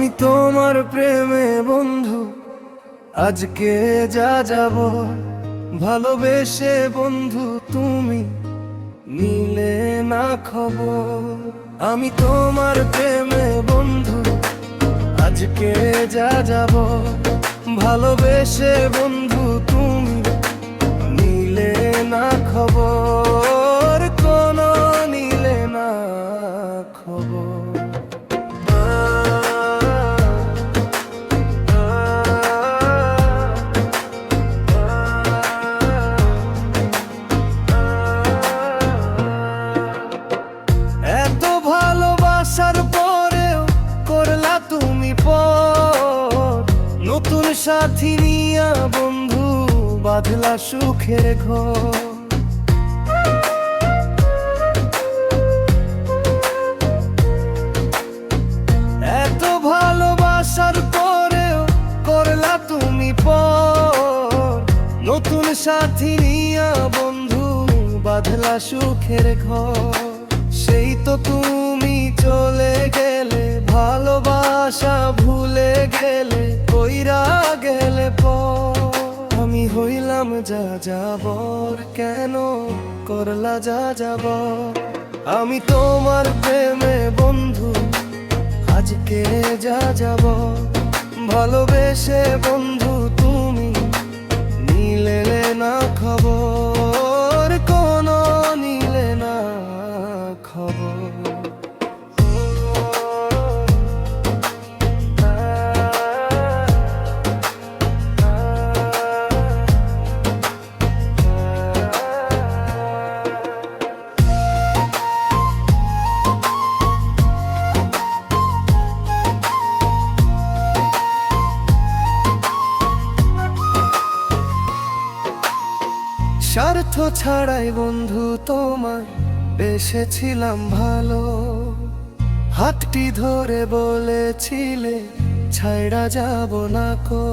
আমি তোমার প্রেমে বন্ধু আজকে যা যাব, ভালোবেসে বন্ধু তুমি নিলে না খবর। আমি তোমার প্রেমে বন্ধু আজকে যা যাব, ভালোবেসে বন্ধু তুমি নিলে না খবর, কোনো নিলে না খবর। এত ভালোবাসার পরেও করলা তুমি পর, নতুন সাথী নিয়া বন্ধু বাঁধলা সুখের ঘর। এত ভালোবাসার পরেও করলা তুমি পর, নতুন সাথী নিয়া বন্ধু বাঁধলা সুখের ঘর। সেই তো তুমি চলে গেলে, ভালোবাসা ভুলে গেলে, কইরা গেলে পর। আমি হইলাম যা যাবর, কেন করলা যা যাবর। আমি তোমার প্রেমে বন্ধু আজকে যা যাব, ভালোবেসে বন্ধু তুমি নিলে না খবর, কোনো নিলে না খবর। স্বার্থ ছাড়াই বন্ধু তোমায় বেসেছিলাম ভালো, হাতটি ধরে বলেছিলে ছাইড়া যাব না কো।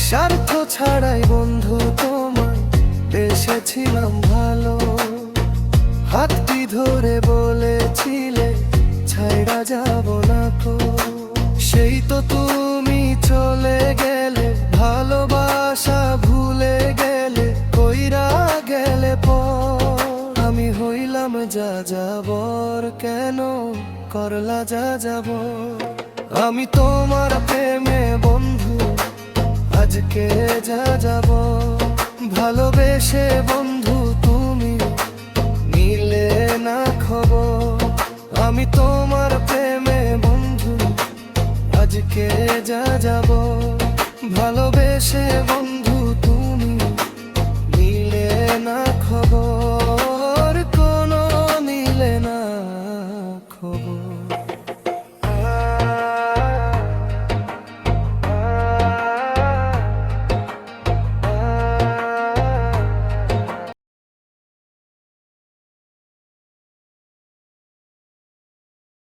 স্বার্থ ছাড়াই বন্ধু তোমায় বেসেছিলাম ভালো, হাতটি ধরে বলেছিলে ছাইড়া যাব না কো। সেই তো তুমি চলে গেলে, ভালোবাসা ভুলে গেলে, কইরা গেলে পর। আমি হইলাম যা যাবর, কেন করলা যা যাব। আমি তোমার প্রেমে বন্ধু আজকে যা যাব, ভালোবেসে বন্ধু তুমি নিলে না খবর। আমি তোমার প্রেমে বন্ধু আজকে যা যাব, ভালোবেসে